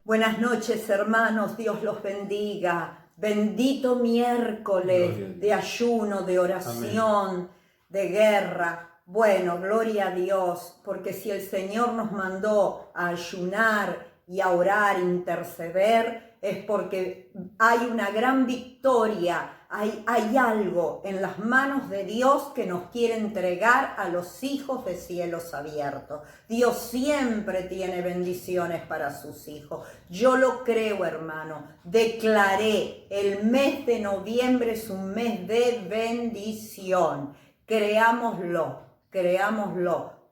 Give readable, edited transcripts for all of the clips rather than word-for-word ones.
Buenas noches, hermanos, Dios los bendiga. Bendito miércoles de ayuno, de oración, amén, de guerra. Bueno, gloria a Dios, porque si el Señor nos mandó a ayunar y a orar, interceder, es porque hay una gran victoria. Hay algo en las manos de Dios que nos quiere entregar a los hijos de cielos abiertos. Dios siempre tiene bendiciones para sus hijos. Yo lo creo, hermano. Declaré, el mes de noviembre es un mes de bendición. Creámoslo,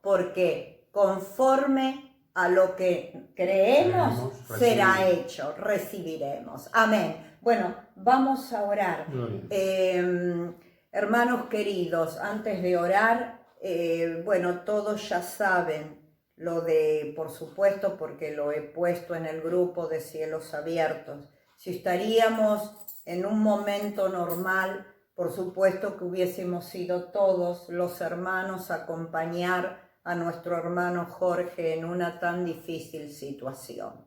porque conforme a lo que creemos será hecho, recibiremos. Amén. Bueno, vamos a orar. Hermanos queridos, antes de orar, bueno, todos ya saben lo de, por supuesto, porque lo he puesto en el grupo de Cielos Abiertos. Si estaríamos en un momento normal, por supuesto que hubiésemos ido todos los hermanos a acompañar a nuestro hermano Jorge en una tan difícil situación.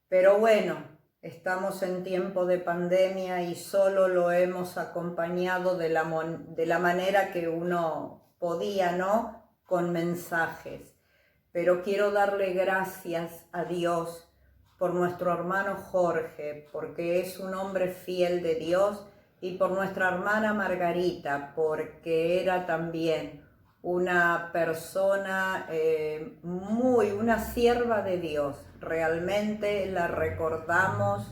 Pero bueno, estamos en tiempo de pandemia y solo lo hemos acompañado de la manera que uno podía, ¿no? Con mensajes. Pero quiero darle gracias a Dios por nuestro hermano Jorge, porque es un hombre fiel de Dios, y por nuestra hermana Margarita, porque era también una persona una sierva de Dios. Realmente la recordamos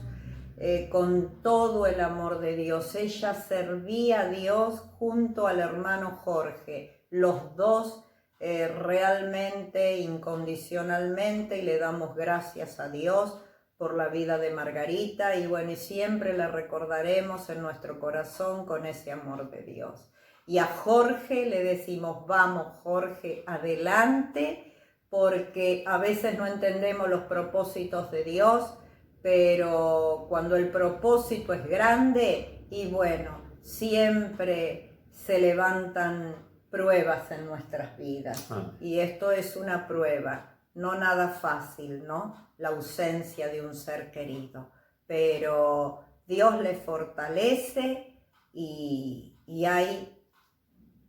con todo el amor de Dios. Ella servía a Dios junto al hermano Jorge, los dos realmente, incondicionalmente, y le damos gracias a Dios por la vida de Margarita, y bueno, y siempre la recordaremos en nuestro corazón con ese amor de Dios. Y a Jorge le decimos, vamos Jorge, adelante, porque a veces no entendemos los propósitos de Dios, pero cuando el propósito es grande, y bueno, siempre se levantan pruebas en nuestras vidas. Y esto es una prueba, no nada fácil, ¿no? La ausencia de un ser querido, pero Dios le fortalece y hay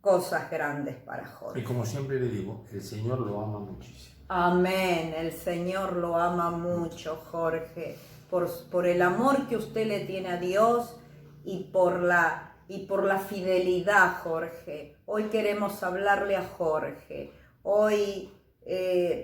cosas grandes para Jorge. Y como siempre le digo, el Señor lo ama muchísimo. Amén, el Señor lo ama mucho, Jorge, por el amor que usted le tiene a Dios y por la fidelidad, Jorge. Hoy queremos hablarle a Jorge. Hoy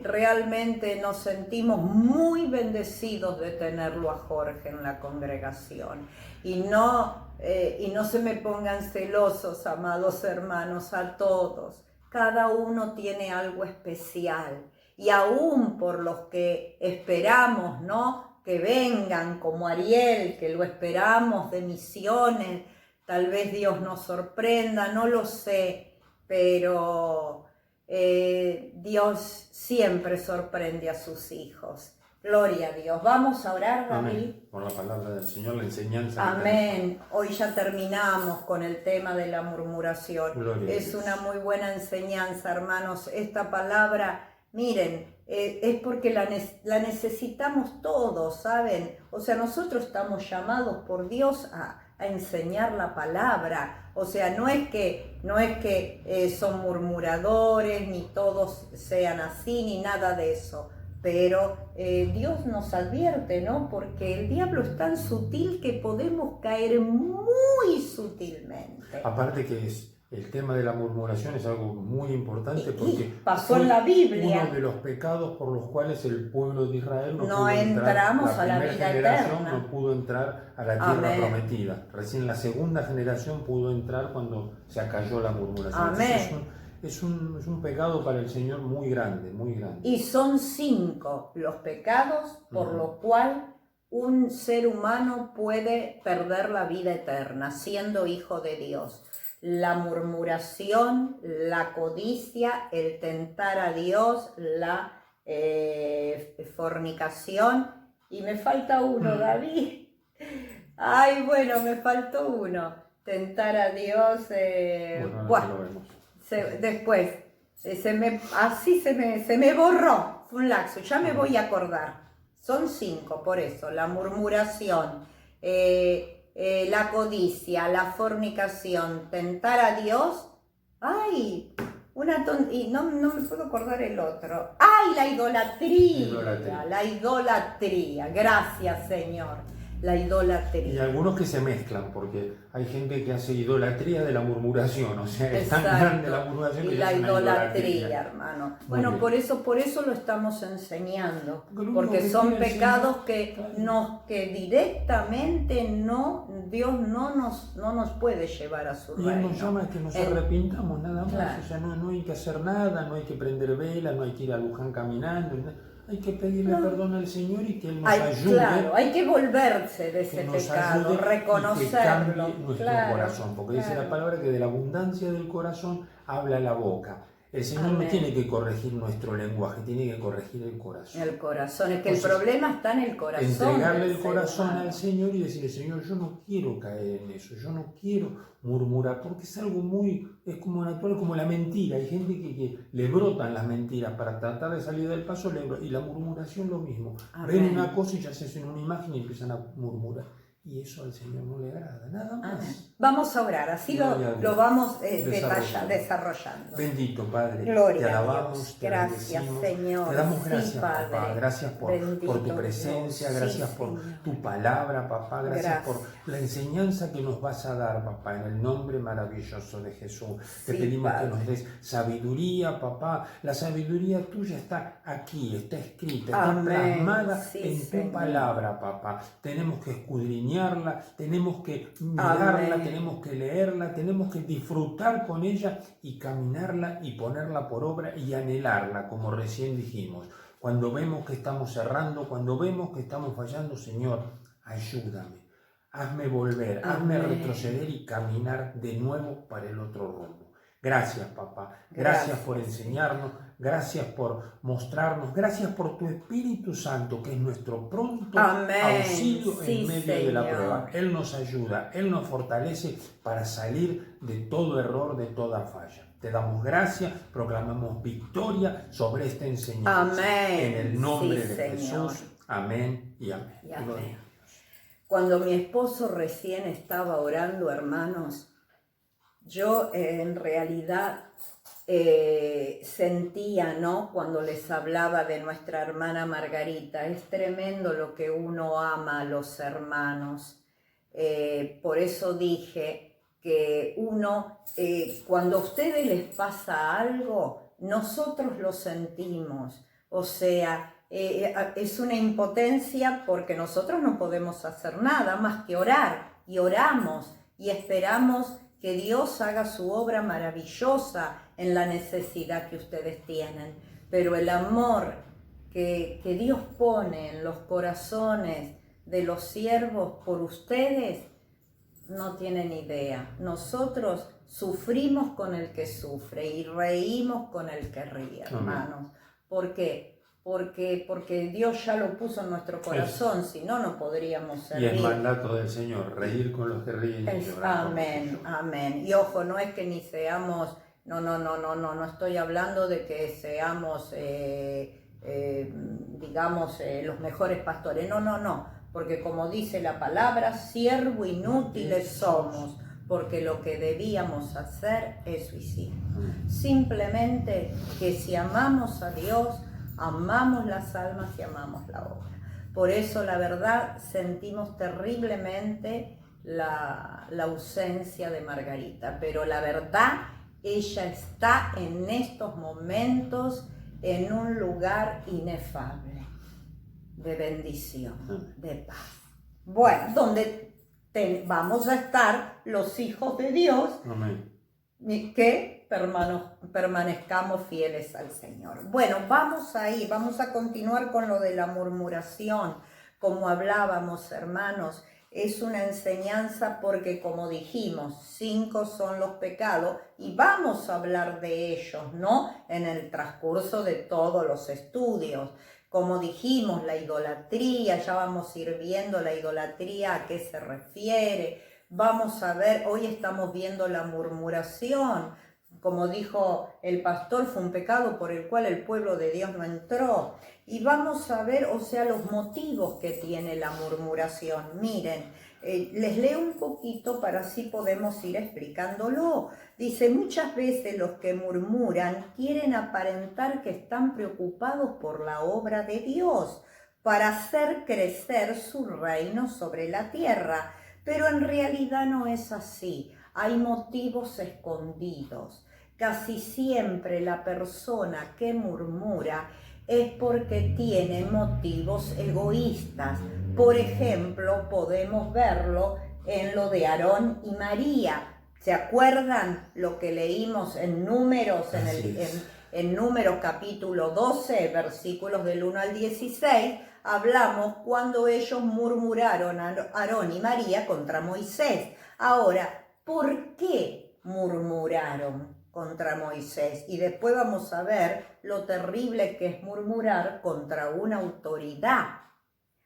realmente nos sentimos muy bendecidos de tenerlo a Jorge en la congregación. Y no se me pongan celosos, amados hermanos, a todos. Cada uno tiene algo especial. Y aún por los que esperamos, ¿no?, que vengan, como Ariel, que lo esperamos de misiones, tal vez Dios nos sorprenda, no lo sé, pero Dios siempre sorprende a sus hijos. Gloria a Dios. Vamos a orar, David. Amén. Por la palabra del Señor, la enseñanza. Amén. Hoy ya terminamos con el tema de la murmuración. Gloria es una muy buena enseñanza, hermanos. Esta palabra, miren, es porque la necesitamos todos, ¿saben? O sea, nosotros estamos llamados por Dios a enseñar la palabra. O sea, no es que son murmuradores, ni todos sean así, ni nada de eso. Pero Dios nos advierte, ¿no? Porque el diablo es tan sutil que podemos caer muy sutilmente. Aparte que el tema de la murmuración es algo muy importante, porque pasó en la Biblia. Uno de los pecados por los cuales el pueblo de Israel no pudo entramos entrar, a la vida eterna. No pudo entrar a la tierra prometida. Recién la segunda generación pudo entrar cuando se acalló la murmuración. Amén. Es un pecado para el Señor muy grande, muy grande. Y son 5 los pecados por los cuales un ser humano puede perder la vida eterna, siendo hijo de Dios. La murmuración, la codicia, el tentar a Dios, la fornicación. Y me falta uno, David. Ay, bueno, me faltó uno. Tentar a Dios. Bueno, lo vemos. Después, se me borró, fue un laxo, ya me voy a acordar, Son 5, por eso, la murmuración, la codicia, la fornicación, tentar a Dios. ¡Ay! Y no me puedo acordar el otro. ¡Ay! La idolatría. La idolatría. Gracias, Señor. La idolatría. Y algunos que se mezclan, porque hay gente que hace idolatría de la murmuración, o sea, es tan grande la murmuración que y la es idolatría, hermano. Bueno, por eso lo estamos enseñando, porque son pecados que directamente Dios no nos puede llevar a su reino. Y Él nos llama a que nos arrepintamos, nada más. Claro. O sea, no hay que hacer nada, no hay que prender vela, no hay que ir a Luján caminando. Hay que pedirle perdón al Señor y que Él nos ayude. Claro, hay que volverse de ese pecado, reconocerlo. Que cambie nuestro corazón, porque dice la palabra que de la abundancia del corazón habla la boca. El Señor no tiene que corregir nuestro lenguaje, tiene que corregir el corazón. El corazón, es que el problema está en el corazón. Entregarle el corazón al Señor y decirle, Señor, yo no quiero caer en eso, yo no quiero murmurar, porque es algo es como natural, como la mentira. Hay gente que le brotan las mentiras para tratar de salir del paso, y la murmuración lo mismo. Ven una cosa y ya se hacen una imagen y empiezan a murmurar. Y eso al Señor no le agrada, nada más. Amén. Vamos a orar, así lo vamos desarrollando. Bendito Padre, Gloria te alabamos, te gracias, Señor. Te damos gracias, Padre. papá. Gracias por tu presencia, Dios. gracias por tu palabra, papá. Gracias por la enseñanza que nos vas a dar, papá, en el nombre maravilloso de Jesús. Te pedimos que nos des sabiduría, papá. La sabiduría tuya está aquí, está escrita, está plasmada en tu palabra, papá. Tenemos que escudriñarla, tenemos que mirarla, tenemos que leerla, tenemos que disfrutar con ella y caminarla y ponerla por obra y anhelarla, como recién dijimos. Cuando vemos que estamos errando, cuando vemos que estamos fallando, Señor, ayúdame, hazme volver, hazme retroceder y caminar de nuevo para el otro rumbo. Gracias, papá. Gracias por enseñarnos. Gracias por mostrarnos. Gracias por tu Espíritu Santo, que es nuestro pronto auxilio en medio de la prueba. Él nos ayuda, Él nos fortalece para salir de todo error, de toda falla. Te damos gracias, proclamamos victoria sobre esta enseñanza. En el nombre de Jesús. Amén y amén. Y amén. Cuando mi esposo recién estaba orando, hermanos, yo en realidad sentía, ¿no? Cuando les hablaba de nuestra hermana Margarita, es tremendo lo que uno ama a los hermanos. Por eso dije que cuando a ustedes les pasa algo, nosotros lo sentimos. O sea, es una impotencia porque nosotros no podemos hacer nada más que orar, y oramos y esperamos que Dios haga su obra maravillosa en la necesidad que ustedes tienen. Pero el amor que Dios pone en los corazones de los siervos por ustedes, no tienen idea. Nosotros sufrimos con el que sufre y reímos con el que ríe, hermanos. ¿Por qué? Porque Dios ya lo puso en nuestro corazón, si no, no podríamos servir. Y el mandato del Señor, reír con los que ríen y llorar con los que lloran. Amén. Y ojo, no es que ni seamos, no estoy hablando de que seamos, los mejores pastores. No, porque como dice la palabra, siervo inútiles somos, porque lo que debíamos hacer, eso hicimos. Simplemente que si amamos a Dios, amamos las almas y amamos la obra. Por eso, la verdad, sentimos terriblemente la ausencia de Margarita, pero la verdad, ella está en estos momentos en un lugar inefable, de bendición, de paz. Bueno, donde vamos a estar los hijos de Dios. Amén. Que permanezcamos fieles al Señor. Bueno, vamos a continuar con lo de la murmuración. Como hablábamos, hermanos, es una enseñanza porque, como dijimos, 5 son los pecados y vamos a hablar de ellos, ¿no? En el transcurso de todos los estudios. Como dijimos, la idolatría, ya vamos a ir viendo la idolatría, a qué se refiere. Vamos a ver, hoy estamos viendo la murmuración. como dijo el pastor, fue un pecado por el cual el pueblo de Dios no entró. Y vamos a ver, o sea, los motivos que tiene la murmuración. Miren, les leo un poquito para así podemos ir explicándolo. Dice, muchas veces los que murmuran quieren aparentar que están preocupados por la obra de Dios, para hacer crecer su reino sobre la tierra. Pero en realidad no es así. Hay motivos escondidos. Casi siempre la persona que murmura es porque tiene motivos egoístas. Por ejemplo, podemos verlo en lo de Aarón y María. ¿Se acuerdan lo que leímos en Números, en Números capítulo 12, versículos del 1 al 16? Hablamos cuando ellos murmuraron Aarón y María contra Moisés. Ahora, ¿por qué murmuraron contra Moisés? Y después vamos a ver lo terrible que es murmurar contra una autoridad.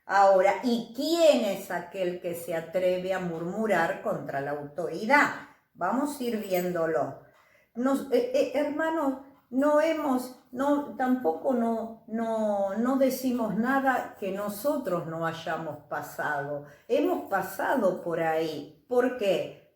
Ahora, ¿y quién es aquel que se atreve a murmurar contra la autoridad? Vamos a ir viéndolo. Hermanos, tampoco no decimos nada que nosotros no hayamos pasado. Hemos pasado por ahí. ¿Por qué?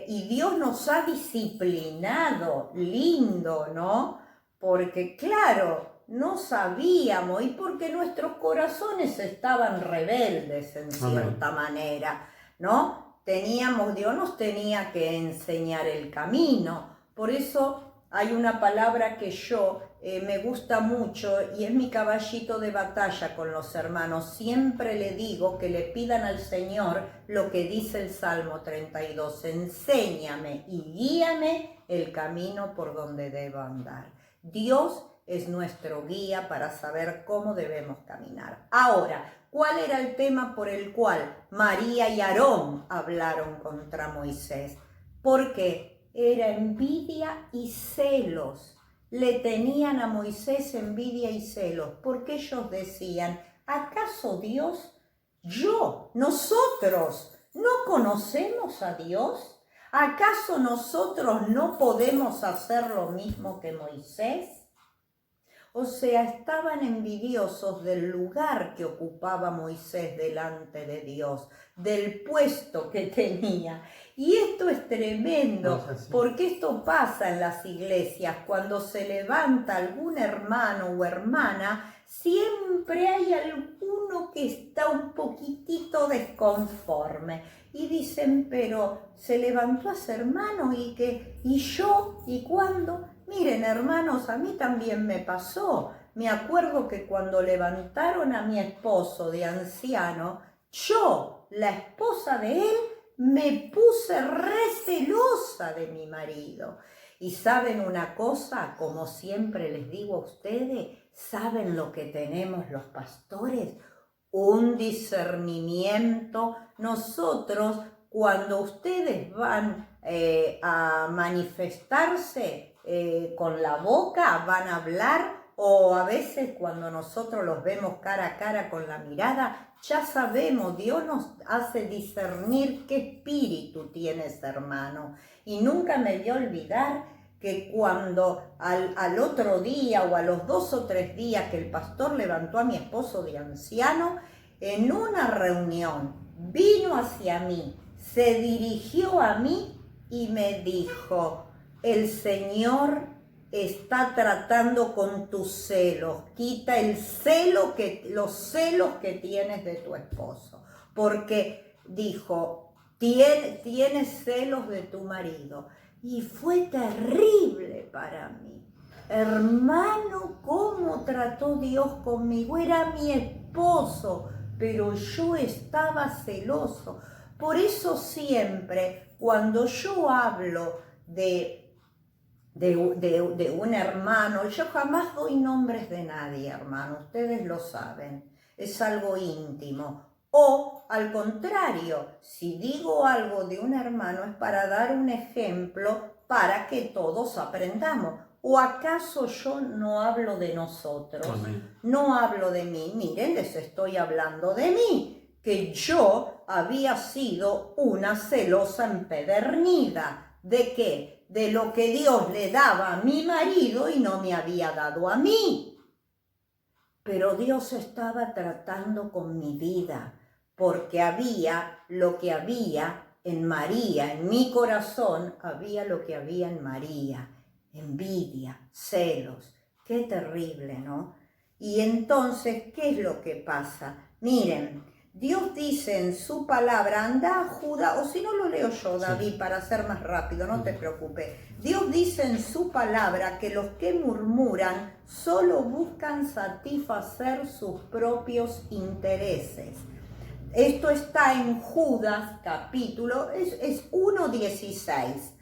Y Dios nos ha disciplinado, lindo, ¿no? Porque claro, no sabíamos y porque nuestros corazones estaban rebeldes en cierta manera, ¿no? Dios nos tenía que enseñar el camino. Por eso hay una palabra que yo me gusta mucho y es mi caballito de batalla con los hermanos. Siempre le digo que le pidan al Señor lo que dice el Salmo 32. Enséñame y guíame el camino por donde debo andar. Dios es nuestro guía para saber cómo debemos caminar. Ahora, ¿cuál era el tema por el cual María y Aarón hablaron contra Moisés? Porque era envidia y celos. Le tenían a Moisés envidia y celos, porque ellos decían, ¿acaso Dios, nosotros, no conocemos a Dios? ¿Acaso nosotros no podemos hacer lo mismo que Moisés? O sea, estaban envidiosos del lugar que ocupaba Moisés delante de Dios, del puesto que tenía. Y esto es tremendo, porque esto pasa en las iglesias. Cuando se levanta algún hermano o hermana, siempre hay alguno que está un poquitito desconforme. Y dicen, pero se levantó a ser hermano, ¿y yo? ¿Y cuándo? Miren, hermanos, a mí también me pasó. Me acuerdo que cuando levantaron a mi esposo de anciano, yo, la esposa de él, me puse recelosa de mi marido. Y ¿saben una cosa? Como siempre les digo a ustedes, ¿saben lo que tenemos los pastores? Un discernimiento. Nosotros, cuando ustedes van a manifestarse con la boca, van a hablar, o a veces cuando nosotros los vemos cara a cara con la mirada, ya sabemos, Dios nos hace discernir qué espíritu tiene ese hermano. Y nunca me voy a olvidar que cuando al otro día o a los 2 o 3 días que el pastor levantó a mi esposo de anciano, en una reunión vino hacia mí, se dirigió a mí y me dijo, el Señor está tratando con tus celos, quita los celos que tienes de tu esposo, porque dijo, tienes celos de tu marido. Y fue terrible para mí. Hermano, ¿cómo trató Dios conmigo? Era mi esposo, pero yo estaba celoso. Por eso siempre, cuando yo hablo de un hermano, yo jamás doy nombres de nadie, hermano, ustedes lo saben, es algo íntimo. O, al contrario, si digo algo de un hermano es para dar un ejemplo para que todos aprendamos. ¿O acaso yo no hablo de nosotros? Amén. No hablo de mí. Miren, les estoy hablando de mí, que yo había sido una celosa empedernida. ¿De qué? de lo que Dios le daba a mi marido y no me había dado a mí. Pero Dios estaba tratando con mi vida, porque había lo que había en María, en mi corazón había lo que había en María, envidia, celos, qué terrible, ¿no? Y entonces, ¿qué es lo que pasa? Miren, Dios dice en su palabra, anda a Judá, o si no lo leo yo, David, sí, para ser más rápido, no te preocupes. Dios dice en su palabra que los que murmuran solo buscan satisfacer sus propios intereses. Esto está en Judas capítulo, es 1:16.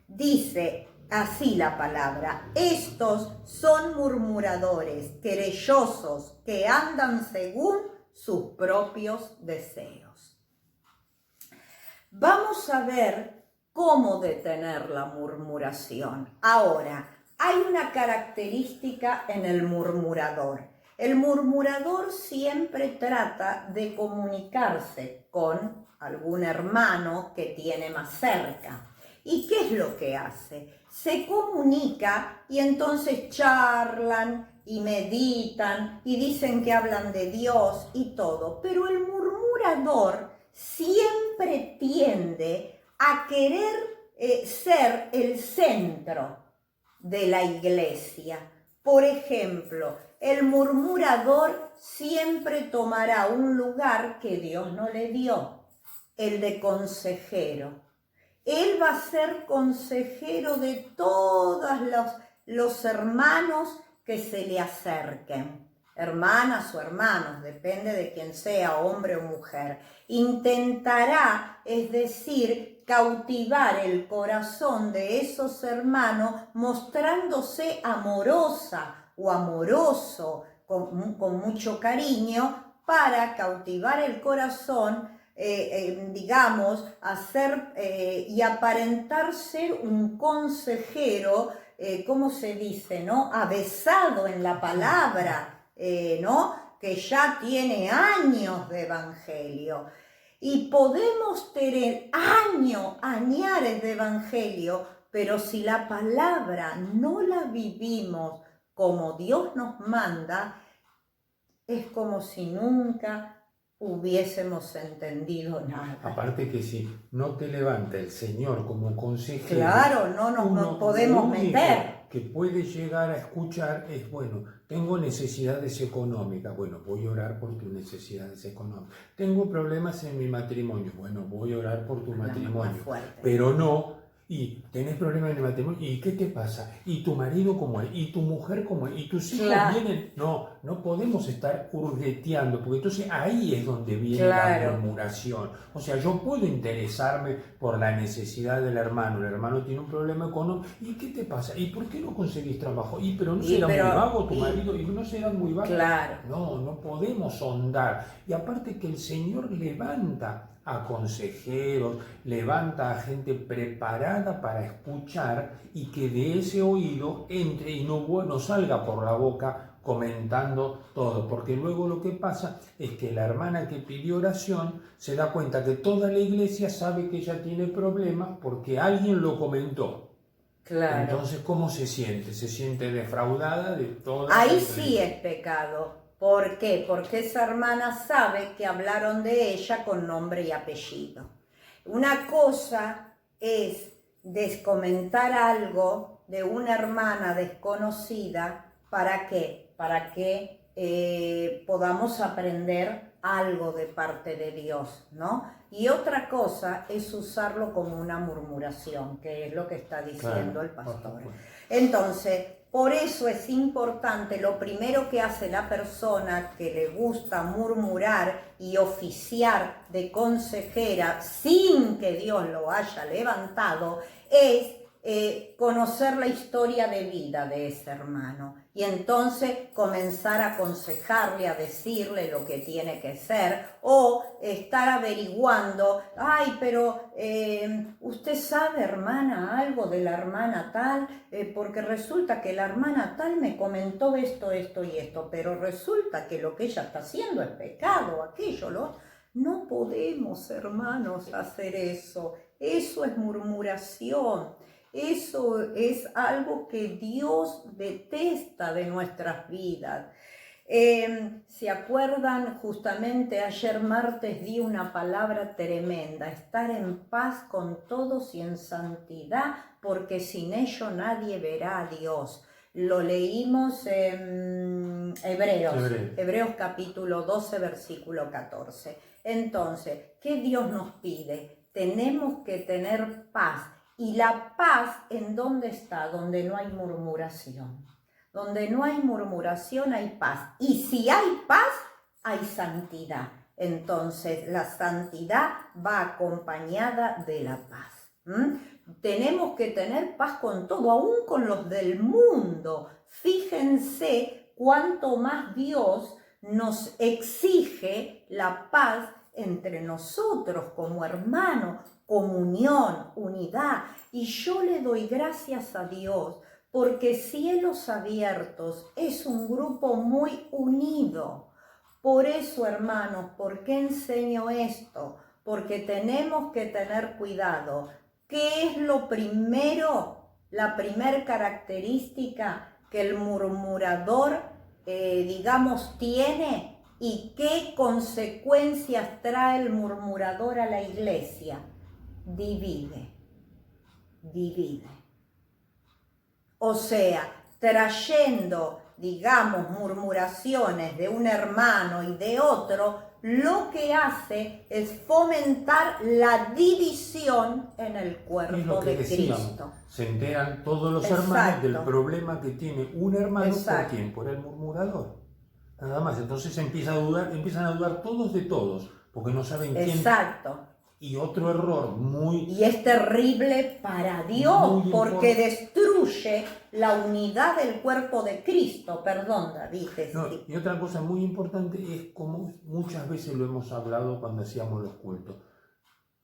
Dice así la palabra: estos son murmuradores, querellosos, que andan según sus propios deseos. Vamos a ver cómo detener la murmuración. Ahora, hay una característica en el murmurador. El murmurador siempre trata de comunicarse con algún hermano que tiene más cerca. ¿Y qué es lo que hace? Se comunica y entonces charlan y meditan y dicen que hablan de Dios y todo. Pero el murmurador siempre tiende a querer ser el centro de la iglesia. Por ejemplo, el murmurador siempre tomará un lugar que Dios no le dio, el de consejero. Él va a ser consejero de todos los hermanos que se le acerquen. Hermanas o hermanos, depende de quién sea, hombre o mujer. Intentará, es decir, cautivar el corazón de esos hermanos mostrándose amorosa o amoroso, con mucho cariño, para cautivar el corazón, digamos, hacer y aparentar ser un consejero, ¿cómo se dice, no? Avesado en la palabra, ¿no? Que ya tiene años de evangelio. Y podemos tener añares de evangelio, pero si la palabra no la vivimos como Dios nos manda, es como si nunca hubiésemos entendido nada. Aparte que si no te levanta el Señor como consejero, claro, no nos podemos meter. Que puede llegar a escuchar es, bueno, tengo necesidades económicas, bueno, voy a orar por tus necesidades económicas. Tengo problemas en mi matrimonio, bueno, voy a orar por tu matrimonio. Pero no, y tenés problemas en el matrimonio, ¿y qué te pasa? ¿Y tu marido cómo es? ¿Y tu mujer cómo es? ¿Y tus hijos vienen? No podemos estar hurgueteando, porque entonces ahí es donde viene la murmuración. O sea, yo puedo interesarme por la necesidad del hermano. El hermano tiene un problema económico. ¿Y qué te pasa? ¿Y por qué no conseguís trabajo? Pero no será muy vago tu marido, y no serán muy vagos. No podemos ahondar. Y aparte que el Señor levanta a consejeros, levanta a gente preparada para escuchar y que de ese oído entre y no salga por la boca comentando todo, porque luego lo que pasa es que la hermana que pidió oración se da cuenta que toda la iglesia sabe que ella tiene problemas porque alguien lo comentó. Entonces, ¿cómo se siente? Se siente defraudada de toda. Ahí sí es pecado. ¿Por qué? Porque esa hermana sabe que hablaron de ella con nombre y apellido. Una cosa es descomentar algo de una hermana desconocida. ¿Para qué? Para que podamos aprender algo de parte de Dios, ¿no? Y otra cosa es usarlo como una murmuración, que es lo que está diciendo el pastor. Entonces, por eso es importante, lo primero que hace la persona que le gusta murmurar y oficiar de consejera sin que Dios lo haya levantado, es conocer la historia de vida de ese hermano y entonces comenzar a aconsejarle, a decirle lo que tiene que ser, o estar averiguando, pero usted sabe, hermana, algo de la hermana tal, porque resulta que la hermana tal me comentó esto y esto, pero resulta que lo que ella está haciendo es pecado, aquello, no podemos, hermanos, hacer eso. Eso es murmuración. Eso es algo que Dios detesta de nuestras vidas. ¿Se acuerdan? Justamente ayer martes di una palabra tremenda: estar en paz con todos y en santidad, porque sin ello nadie verá a Dios. Lo leímos en Hebreos capítulo 12, versículo 14. Entonces, ¿qué Dios nos pide? Tenemos que tener paz. ¿Y la paz en dónde está? Donde no hay murmuración. Donde no hay murmuración hay paz. Y si hay paz, hay santidad. Entonces, la santidad va acompañada de la paz. Tenemos que tener paz con todo, aún con los del mundo. Fíjense cuánto más Dios nos exige la paz entre nosotros como hermanos, comunión, unidad. Y yo le doy gracias a Dios porque Cielos Abiertos es un grupo muy unido. Por eso, hermanos, ¿por qué enseño esto? Porque tenemos que tener cuidado. ¿Qué es lo primero? La primera característica que el murmurador, tiene, y qué consecuencias trae el murmurador a la iglesia. Divide. O sea, trayendo, murmuraciones de un hermano y de otro, lo que hace es fomentar la división en el cuerpo de Cristo. Se enteran todos los hermanos del problema que tiene un hermano. ¿Por quién? Por el murmurador. Nada más. Entonces empiezan a dudar todos de todos, porque no saben quién. Exacto. Y otro error Y es terrible para Dios, porque destruye la unidad del cuerpo de Cristo. Perdón, David. Y otra cosa muy importante es, como muchas veces lo hemos hablado cuando hacíamos los cultos,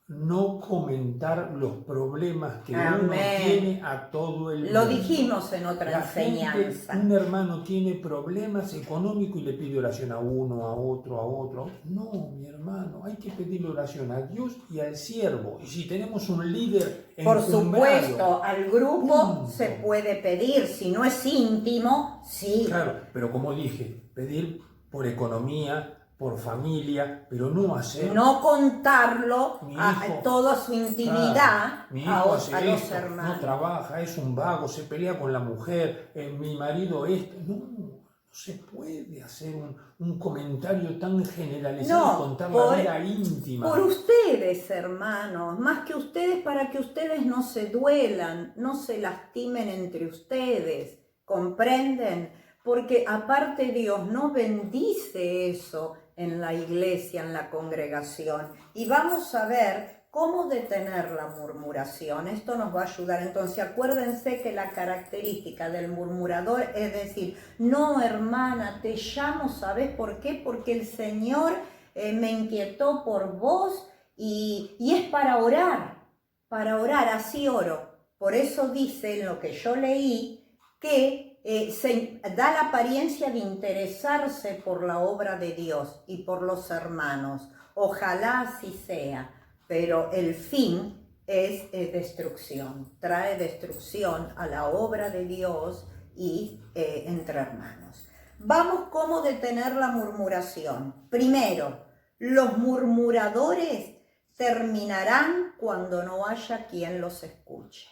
no comentar los problemas que uno tiene a todo el mundo. Lo dijimos en otra enseñanza. Un hermano tiene problemas económicos y le pide oración a uno, a otro. No, mi hermano, hay que pedirle oración a Dios y al siervo. Y si tenemos un líder por supuesto, al grupo se puede pedir. Si no es íntimo, sí. Claro, pero como dije, pedir por economía, por familia, pero no hacer... No contarlo a toda su intimidad, mi hijo a los hermanos. No trabaja, es un vago, se pelea con la mujer, mi marido esto. No se puede hacer un comentario tan generalizado y contar la vida íntima. Por ustedes, hermanos, más que ustedes, para que ustedes no se duelan, no se lastimen entre ustedes, ¿comprenden? Porque aparte Dios no bendice eso en la iglesia, en la congregación. Y vamos a ver cómo detener la murmuración. Esto nos va a ayudar. Entonces, acuérdense que la característica del murmurador es decir, no, hermana, te llamo, ¿sabes por qué? Porque el Señor me inquietó por vos y es para orar, así oro. Por eso dice en lo que yo leí que se da la apariencia de interesarse por la obra de Dios y por los hermanos. Ojalá así sea, pero el fin es destrucción. Trae destrucción a la obra de Dios y entre hermanos. Vamos, ¿cómo detener la murmuración? Primero, los murmuradores terminarán cuando no haya quien los escuche.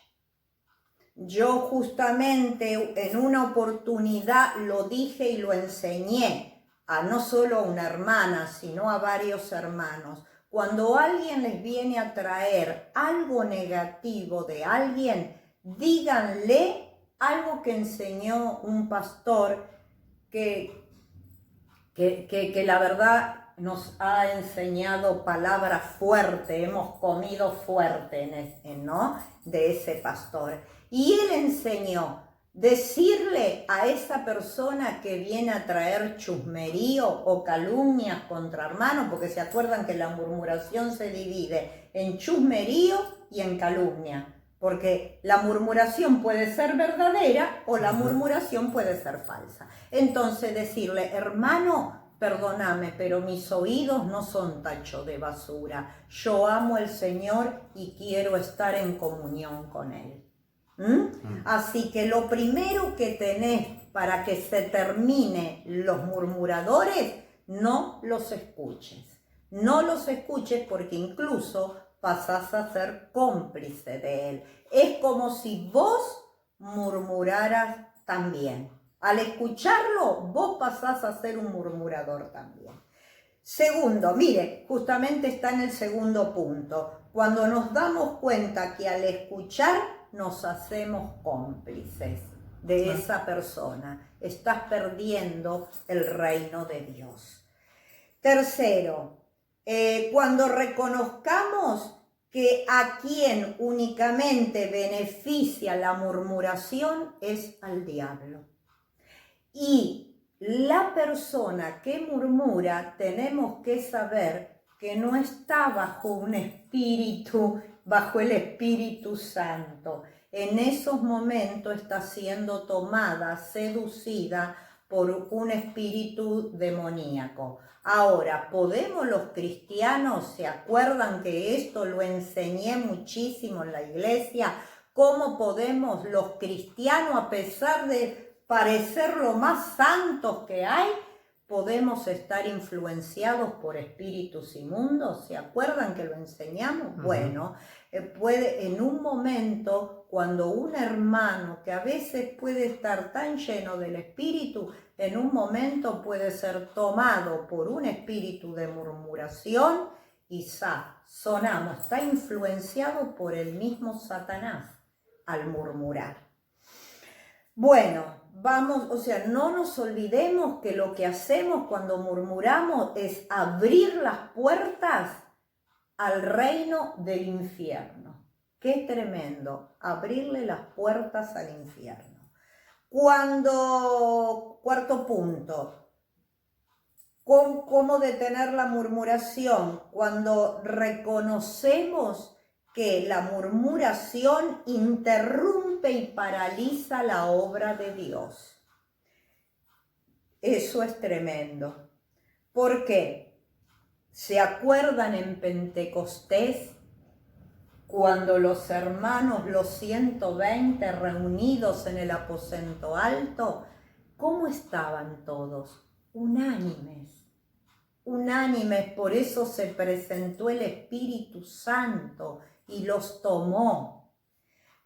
Yo justamente en una oportunidad lo dije y lo enseñé a no solo a una hermana, sino a varios hermanos. Cuando alguien les viene a traer algo negativo de alguien, díganle algo que enseñó un pastor que la verdad nos ha enseñado palabras fuertes, hemos comido fuerte ¿no? de ese pastor. Y él enseñó decirle a esa persona que viene a traer chusmerío o calumnias contra hermanos, porque se acuerdan que la murmuración se divide en chusmerío y en calumnia, porque la murmuración puede ser verdadera o la murmuración puede ser falsa. Entonces decirle, hermano, perdóname, pero mis oídos no son tacho de basura. Yo amo al Señor y quiero estar en comunión con Él. Así que lo primero que tenés para que se termine los murmuradores, no los escuches. No los escuches porque incluso pasás a ser cómplice de él. Es como si vos murmuraras también. Al escucharlo, vos pasás a ser un murmurador también. Segundo, mire, justamente está en el segundo punto. Cuando nos damos cuenta que al escuchar nos hacemos cómplices de esa persona, estás perdiendo el reino de Dios. Tercero, cuando reconozcamos que a quien únicamente beneficia la murmuración es al diablo. Y la persona que murmura, tenemos que saber que no está bajo un espíritu, bajo el Espíritu Santo. En esos momentos está siendo tomada, seducida por un espíritu demoníaco. Ahora, ¿podemos los cristianos, se acuerdan que esto lo enseñé muchísimo en la iglesia? ¿Cómo podemos los cristianos, a pesar de parecer lo más santos que hay, podemos estar influenciados por espíritus inmundos? ¿Se acuerdan que lo enseñamos? Bueno, puede en un momento, cuando un hermano que a veces puede estar tan lleno del espíritu, en un momento puede ser tomado por un espíritu de murmuración y sonamos, está influenciado por el mismo Satanás al murmurar. Bueno, vamos, o sea, no nos olvidemos que lo que hacemos cuando murmuramos es abrir las puertas al reino del infierno. Qué tremendo, abrirle las puertas al infierno. Cuarto punto, ¿cómo detener la murmuración? Cuando reconocemos que la murmuración interrumpe y paraliza la obra de Dios. Eso es tremendo. ¿Por qué? ¿Se acuerdan en Pentecostés? Cuando los hermanos, los 120 reunidos en el aposento alto, ¿cómo estaban todos? Unánimes. Unánimes, por eso se presentó el Espíritu Santo y los tomó.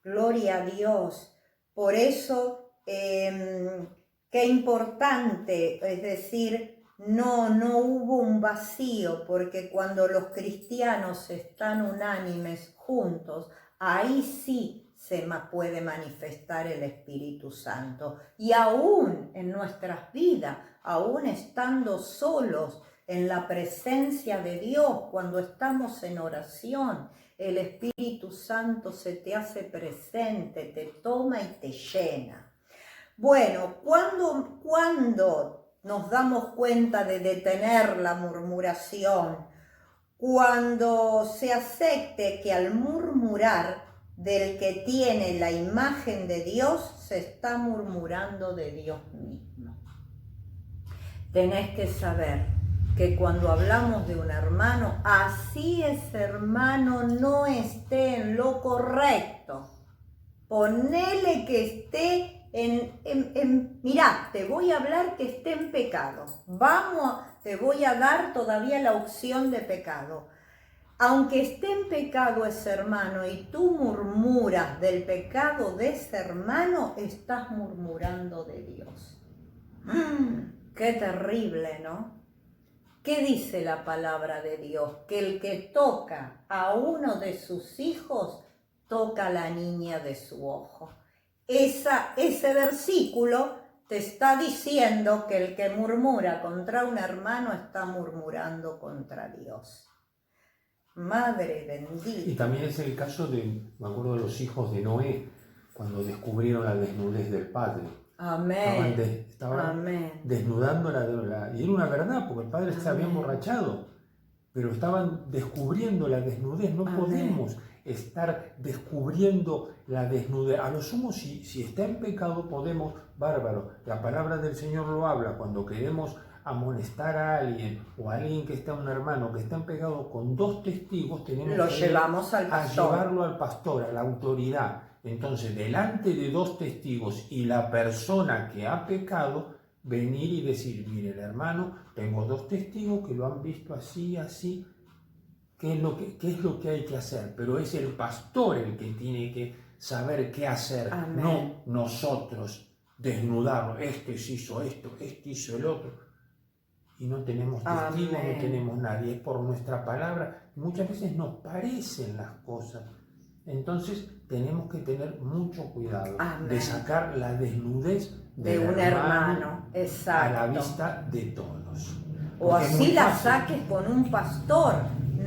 Gloria a Dios. Por eso, qué importante, es decir, no hubo un vacío, porque cuando los cristianos están unánimes juntos, ahí sí se puede manifestar el Espíritu Santo. Y aún en nuestras vidas, aún estando solos en la presencia de Dios, cuando estamos en oración, el Espíritu Santo se te hace presente, te toma y te llena. Bueno, ¿cuándo nos damos cuenta de detener la murmuración? Cuando se acepte que al murmurar del que tiene la imagen de Dios, se está murmurando de Dios mismo. Tenés que saber que cuando hablamos de un hermano, así ese hermano no esté en lo correcto, ponele que esté mirá, te voy a hablar que esté en pecado. Te voy a dar todavía la opción de pecado. Aunque esté en pecado ese hermano y tú murmuras del pecado de ese hermano, estás murmurando de Dios. Qué terrible, ¿no? ¿Qué dice la palabra de Dios? Que el que toca a uno de sus hijos, toca a la niña de su ojo. Ese versículo te está diciendo que el que murmura contra un hermano está murmurando contra Dios. Madre bendita. Y también es el caso me acuerdo de los hijos de Noé, cuando descubrieron la desnudez del padre. Amén. Estaban desnudando y era una verdad, porque el padre se había emborrachado, pero estaban descubriendo la desnudez. No podemos estar descubriendo la desnudez. A lo sumo, si está en pecado, podemos, bárbaro. La palabra del Señor lo habla cuando queremos amonestar a alguien o a alguien que está, un hermano que está en pecado, con 2 testigos tenemos llevamos al pastor. A llevarlo al pastor, a la autoridad. Entonces, delante de 2 testigos y la persona que ha pecado, venir y decir, mire, el hermano, tengo 2 testigos que lo han visto así, así, ¿qué es lo que hay que hacer? Pero es el pastor el que tiene que saber qué hacer, Amén. no nosotros desnudarnos. Este hizo esto, este hizo el otro. Y no tenemos testigos, Amén. no tenemos nadie, es por nuestra palabra. Muchas veces nos parecen las cosas. Entonces tenemos que tener mucho cuidado Amén. de sacar la desnudez de un hermano, exacto, a la vista de todos. O porque así la saques con un pastor,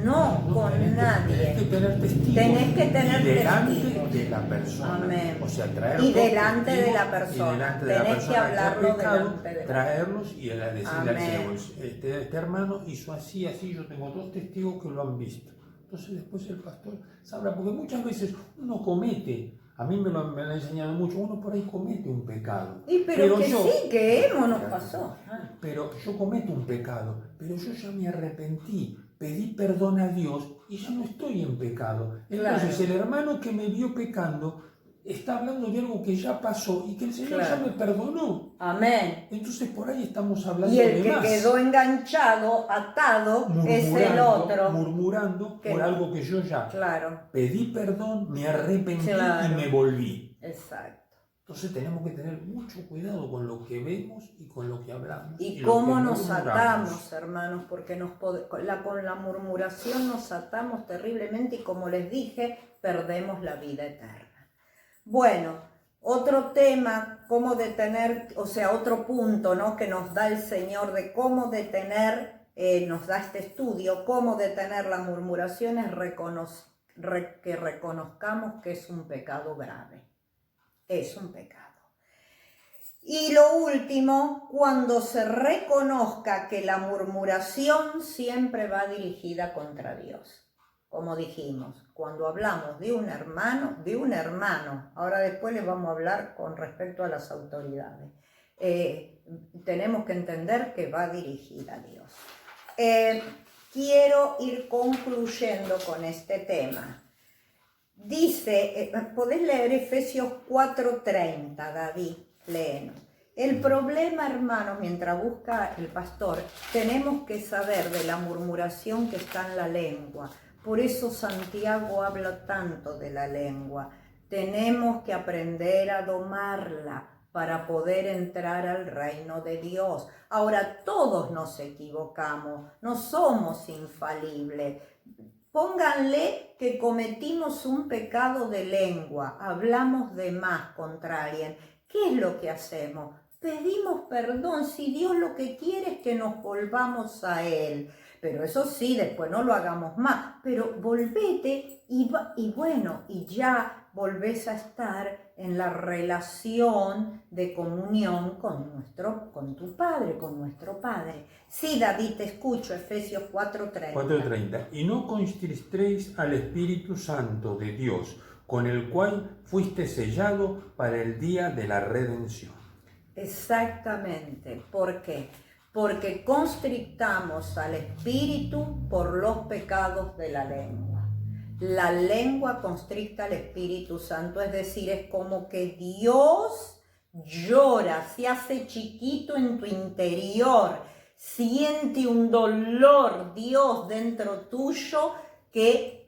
no con nadie. Tenés que tener testigos. Tenés que tener delante testigos. de la persona. Amén. O sea, traer Y delante de la persona. Y delante de la Tenés persona que hablarlo ha pecado, delante de la traerlos y decirle al Amén. Señor, este hermano hizo así, así, yo tengo 2 testigos que lo han visto. Entonces después el pastor sabrá, porque muchas veces uno comete, a mí me lo han enseñado mucho, uno por ahí comete un pecado. Pero que yo, sí, que hemos nos pasó. Pero yo cometo un pecado, pero yo ya me arrepentí, pedí perdón a Dios y ya no estoy en pecado. Entonces Claro. el hermano que me vio pecando está hablando de algo que ya pasó y que el Señor Claro. ya me perdonó. Amén. Entonces por ahí estamos hablando Y el de que más. quedó enganchado, atado, es el otro. Murmurando por algo que yo ya pedí perdón, me arrepentí y me volví. Exacto. Entonces tenemos que tener mucho cuidado con lo que vemos y con lo que hablamos. Y cómo nos atamos, hermanos, porque con la murmuración nos atamos terriblemente y como les dije, perdemos la vida eterna. Bueno, otro tema, cómo detener, o sea, otro punto, ¿no?, que nos da el Señor de cómo detener, nos da este estudio, cómo detener las murmuraciones, que reconozcamos que es un pecado grave. Es un pecado. Y lo último, cuando se reconozca que la murmuración siempre va dirigida contra Dios. Como dijimos, cuando hablamos de un hermano, ahora después les vamos a hablar con respecto a las autoridades, tenemos que entender que va dirigida a Dios. Quiero ir concluyendo con este tema. Dice, podés leer Efesios 4:30, David, léenos. El problema, hermanos, mientras busca el pastor, tenemos que saber de la murmuración que está en la lengua. Por eso Santiago habla tanto de la lengua. Tenemos que aprender a domarla para poder entrar al reino de Dios. Ahora, todos nos equivocamos, no somos infalibles. Pónganle que cometimos un pecado de lengua, hablamos de más contra alguien. ¿Qué es lo que hacemos? Pedimos perdón, si Dios lo que quiere es que nos volvamos a Él. Pero eso sí, después no lo hagamos más. Pero volvete y bueno, y ya volvés a estar en la relación de comunión con tu Padre, con nuestro Padre. Sí, David, te escucho, Efesios 4:30. 4:30. Y no constristéis al Espíritu Santo de Dios, con el cual fuiste sellado para el día de la redención. Exactamente. ¿Por qué? Porque constrictamos al Espíritu por los pecados de la lengua. La lengua constricta al Espíritu Santo, es decir, es como que Dios llora, se hace chiquito en tu interior, siente un dolor, Dios, dentro tuyo, que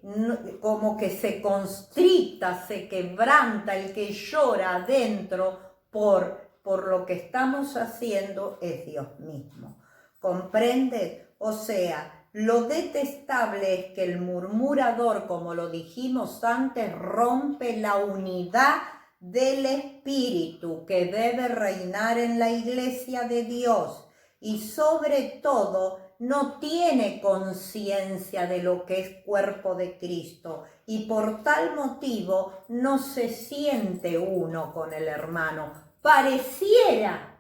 como que se constricta, se quebranta, el que llora adentro por lo que estamos haciendo es Dios mismo. ¿Comprendes? O sea, lo detestable es que el murmurador, como lo dijimos antes, rompe la unidad del Espíritu que debe reinar en la iglesia de Dios y sobre todo no tiene conciencia de lo que es cuerpo de Cristo y por tal motivo no se siente uno con el hermano. Pareciera,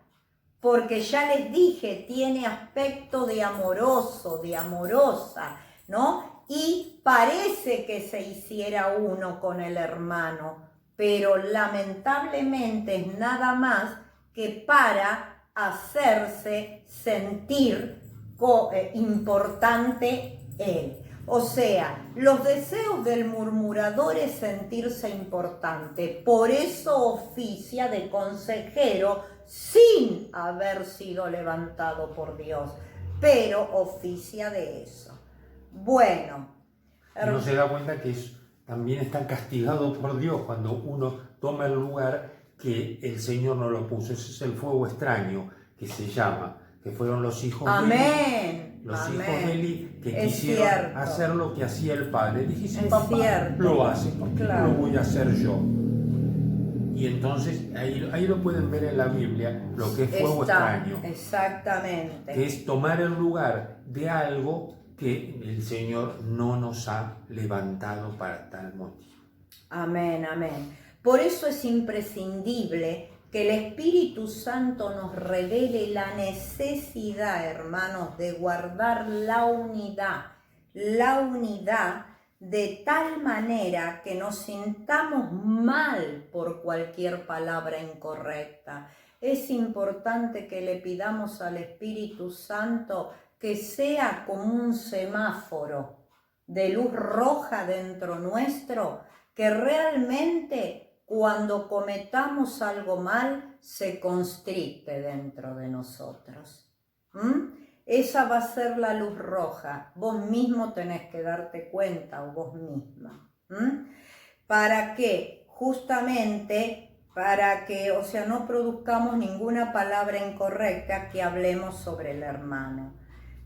porque ya les dije, tiene aspecto de amoroso, de amorosa, ¿no? Y parece que se hiciera uno con el hermano, pero lamentablemente es nada más que para hacerse sentir importante él. O sea, los deseos del murmurador es sentirse importante, por eso oficia de consejero sin haber sido levantado por Dios, pero oficia de eso. Bueno. Uno se da cuenta que también está castigado por Dios cuando uno toma el lugar que el Señor no lo puso. Ese es el fuego extraño que se llama, que fueron los hijos de Eli, hijos de Eli que quisieron hacer lo que hacía el padre. Dije, si papá lo hace, ¿por qué no lo voy a hacer yo? Y entonces ahí lo pueden ver en la Biblia, lo que es fuego extraño. Exactamente. Que es tomar el lugar de algo que el Señor no nos ha levantado para tal motivo. Amén, amén. Por eso es imprescindible que el Espíritu Santo nos revele la necesidad, hermanos, de guardar la unidad de tal manera que nos sintamos mal por cualquier palabra incorrecta. Es importante que le pidamos al Espíritu Santo que sea como un semáforo de luz roja dentro nuestro, que realmente cuando cometamos algo mal se constricte dentro de nosotros. Esa va a ser la luz roja. Vos mismo tenés que darte cuenta, o vos misma. ¿Para qué? Justamente para que, o sea, no produzcamos ninguna palabra incorrecta que hablemos sobre el hermano.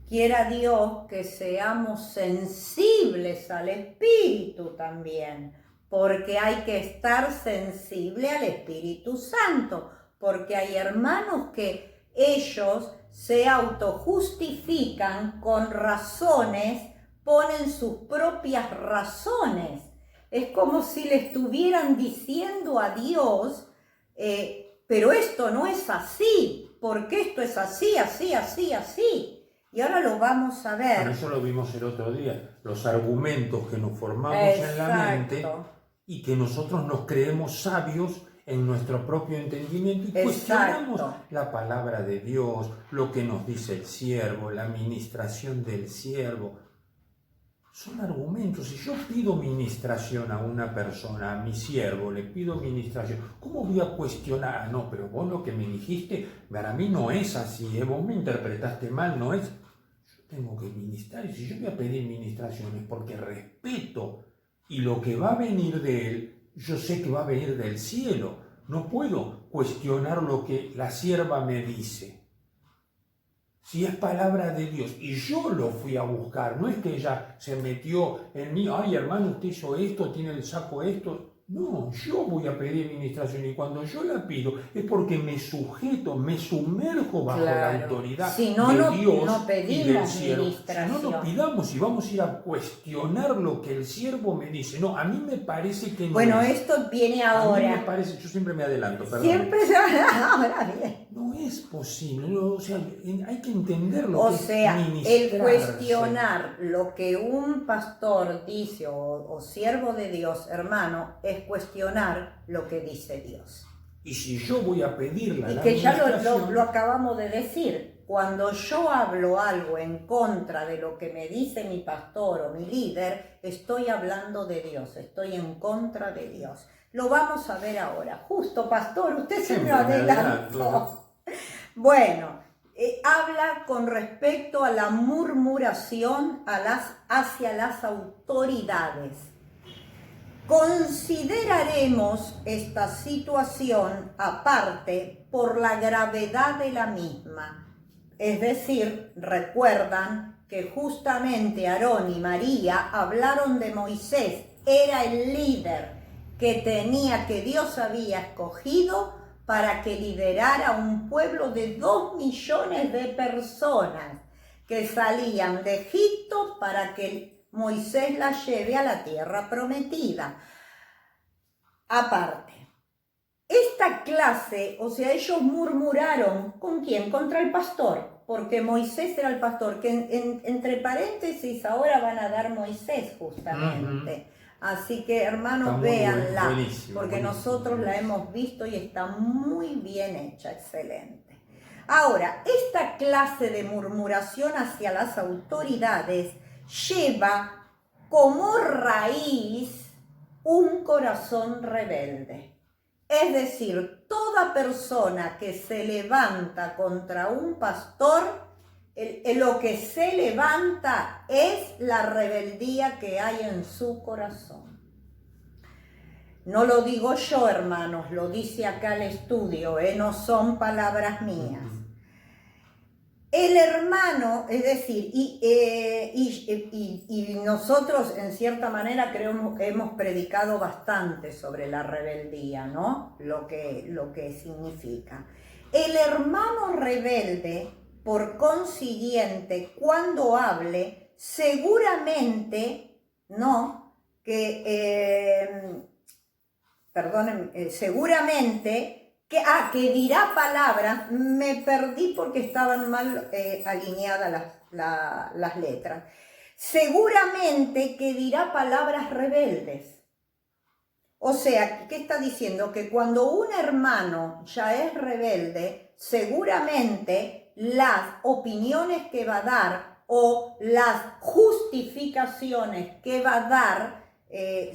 Quiera Dios que seamos sensibles al Espíritu también, porque hay que estar sensible al Espíritu Santo, porque hay hermanos que ellos se autojustifican con razones, ponen sus propias razones. Es como si le estuvieran diciendo a Dios, pero esto no es así, porque esto es así, así, así, así. Y ahora lo vamos a ver. Por eso lo vimos el otro día, los argumentos que nos formamos en la mente y que nosotros nos creemos sabios en nuestro propio entendimiento y cuestionamos la palabra de Dios, lo que nos dice el siervo, la ministración del siervo. Son argumentos. Si yo pido ministración a una persona, a mi siervo, le pido ministración, ¿cómo voy a cuestionar? No, pero vos lo que me dijiste, para mí no es así, vos me interpretaste mal, no es. Yo tengo que ministrar, y si yo voy a pedir ministración es porque respeto, y lo que va a venir de él, yo sé que va a venir del cielo. No puedo cuestionar lo que la sierva me dice. Si es palabra de Dios y yo lo fui a buscar, no es que ella se metió en mí, ay hermano, usted hizo esto, tiene el saco esto. No, yo voy a pedir ministración y cuando yo la pido es porque me sujeto, me sumerjo bajo la autoridad de Dios y del siervo. Si no lo pidamos y vamos a ir a cuestionar lo que el siervo me dice. No, a mí me parece que no. Bueno, esto viene ahora. A mí me parece, yo siempre me adelanto, perdón. Siempre se ahora bien. No es posible, no, o sea, hay que entender lo que es ministrarse. El cuestionar lo que un pastor dice o siervo de Dios, hermano, es cuestionar lo que dice Dios. Y si yo voy a pedirle y que ya lo acabamos de decir, cuando yo hablo algo en contra de lo que me dice mi pastor o mi líder, estoy hablando de Dios, estoy en contra de Dios. Lo vamos a ver ahora. Justo, pastor, usted se me adelantó. Bueno, habla con respecto a la murmuración hacia las autoridades. Consideraremos esta situación aparte por la gravedad de la misma. Es decir, recuerdan que justamente Aarón y María hablaron de Moisés, era el líder que Dios había escogido para que liderara un pueblo de 2 millones de personas que salían de Egipto para que Moisés la lleve a la tierra prometida. Aparte, esta clase, o sea, ellos murmuraron, ¿con quién? Contra el pastor, porque Moisés era el pastor, que entre paréntesis ahora van a dar Moisés justamente. Así que, hermanos, véanla, porque nosotros la hemos visto y está muy bien hecha, excelente. Ahora, esta clase de murmuración hacia las autoridades lleva como raíz un corazón rebelde. Es decir, toda persona que se levanta contra un pastor, lo que se levanta es la rebeldía que hay en su corazón. No lo digo yo, hermanos, lo dice acá el estudio, no son palabras mías. El hermano, es decir, y nosotros en cierta manera creo que hemos predicado bastante sobre la rebeldía, ¿no? Lo que significa. El hermano rebelde, por consiguiente, cuando hable, seguramente, ¿no? Seguramente que dirá palabras, me perdí porque estaban mal alineadas las letras. Seguramente que dirá palabras rebeldes. O sea, ¿qué está diciendo? Que cuando un hermano ya es rebelde, seguramente las opiniones que va a dar o las justificaciones que va a dar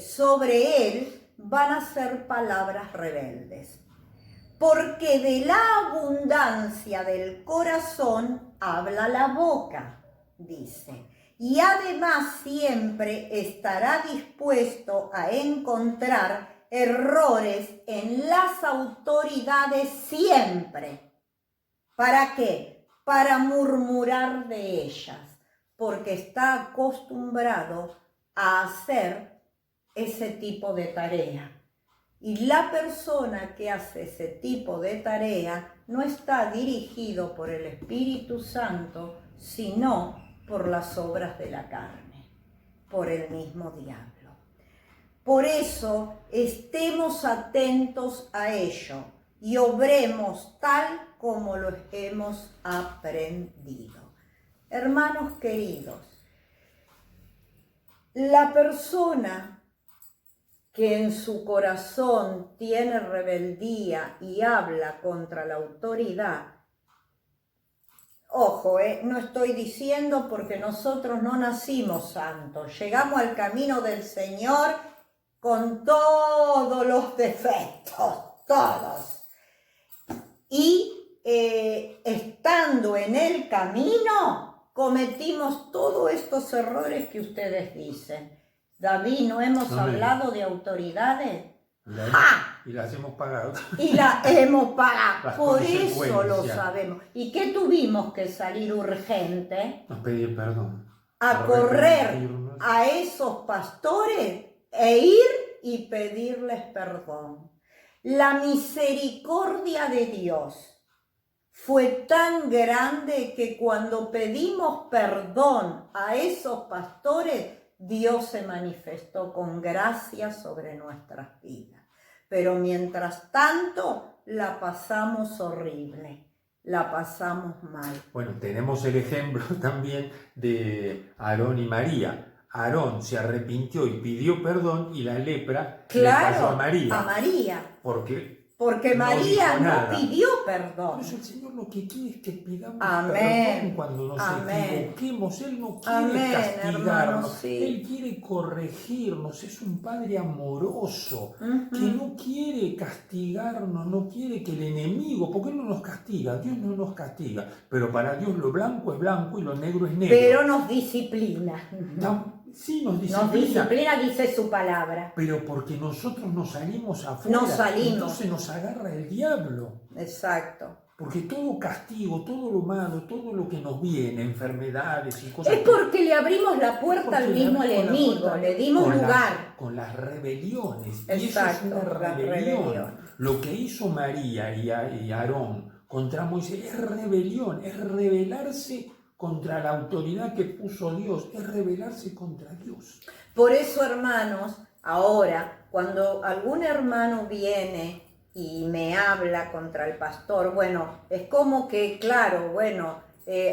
sobre él van a ser palabras rebeldes. Porque de la abundancia del corazón habla la boca, dice. Y además siempre estará dispuesto a encontrar errores en las autoridades siempre. ¿Para qué? Para murmurar de ellas, porque está acostumbrado a hacer ese tipo de tarea. Y la persona que hace ese tipo de tarea no está dirigido por el Espíritu Santo, sino por las obras de la carne, por el mismo diablo. Por eso, estemos atentos a ello y obremos tal como lo hemos aprendido. Hermanos queridos, la persona que en su corazón tiene rebeldía y habla contra la autoridad, ojo, no estoy diciendo porque nosotros no nacimos santos, llegamos al camino del Señor con todos los defectos, todos. Y estando en el camino, cometimos todos estos errores que ustedes dicen. David, ¿no hemos hablado de autoridades? Y las hemos pagado. Y las hemos pagado, por eso lo sabemos. ¿Y qué tuvimos que salir urgente? Nos pedir perdón. A correr a esos pastores e ir y pedirles perdón. La misericordia de Dios fue tan grande que cuando pedimos perdón a esos pastores, Dios se manifestó con gracia sobre nuestras vidas. Pero mientras tanto, la pasamos horrible, la pasamos mal. Bueno, tenemos el ejemplo también de Aarón y María. Aarón se arrepintió y pidió perdón y la lepra le cayó a María. A María. Porque María no pidió perdón. Por eso el Señor lo que quiere es que pidamos Amén. perdón cuando nos equivoquemos. Él no quiere Amén, castigarnos, hermano, sí. Él quiere corregirnos. Es un Padre amoroso que no quiere castigarnos, no quiere que el enemigo, porque Él no nos castiga, Dios no nos castiga, pero para Dios lo blanco es blanco y lo negro es negro. Pero nos disciplina. Sí, nos disciplina. Nos disciplina, dice su palabra. Pero porque nosotros nos salimos afuera. Nos salimos. Entonces nos agarra el diablo. Exacto. Porque todo castigo, todo lo malo, todo lo que nos viene, enfermedades y cosas... Es porque le abrimos la puerta al mismo enemigo, le dimos lugar. Con las rebeliones. Exacto, y eso es una rebelión. Lo que hizo María y Aarón contra Moisés es rebelión, es rebelarse contra la autoridad que puso Dios, es rebelarse contra Dios. Por eso, hermanos, ahora, cuando algún hermano viene y me habla contra el pastor, bueno, es como que, claro, bueno,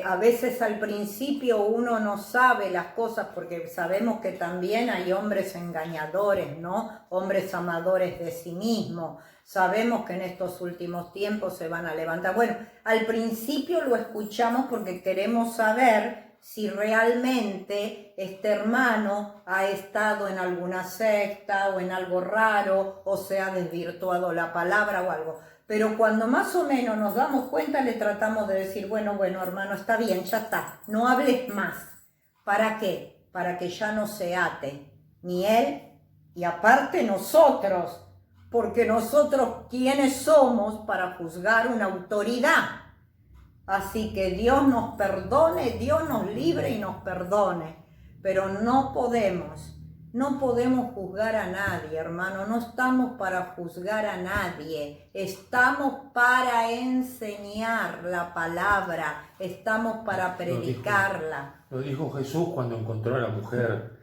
a veces al principio uno no sabe las cosas porque sabemos que también hay hombres engañadores, ¿no? Hombres amadores de sí mismos. Sabemos que en estos últimos tiempos se van a levantar. Bueno, al principio lo escuchamos porque queremos saber si realmente este hermano ha estado en alguna secta o en algo raro o se ha desvirtuado la palabra o algo. Pero cuando más o menos nos damos cuenta, le tratamos de decir, bueno, hermano, está bien, ya está, no hables más. ¿Para qué? Para que ya no se ate, ni él, y aparte nosotros, porque nosotros, ¿quiénes somos para juzgar una autoridad? Así que Dios nos perdone, Dios nos libre y nos perdone, pero no podemos juzgar a nadie, hermano, no estamos para juzgar a nadie, estamos para enseñar la palabra, estamos para predicarla. Lo dijo Jesús cuando encontró a la mujer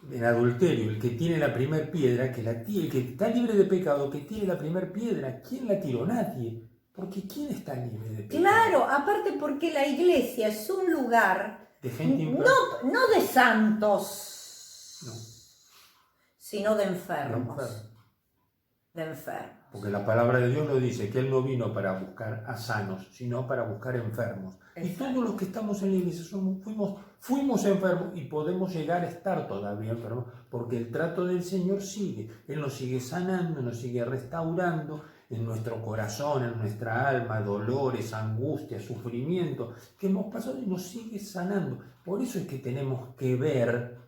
en adulterio, el que tiene la primer piedra, el que está libre de pecado, que tiene la primer piedra. ¿Quién la tiró? Nadie. Porque ¿quién está libre de pecado? Claro, aparte porque la iglesia es un lugar de gente no de santos, no, sino de enfermos. De enfermos. Porque la palabra de Dios lo dice, que Él no vino para buscar a sanos, sino para buscar enfermos. Exacto. Y todos los que estamos en la iglesia fuimos enfermos y podemos llegar a estar todavía enfermos, porque el trato del Señor sigue. Él nos sigue sanando, nos sigue restaurando en nuestro corazón, en nuestra alma, dolores, angustias, sufrimiento que hemos pasado y nos sigue sanando. Por eso es que tenemos que ver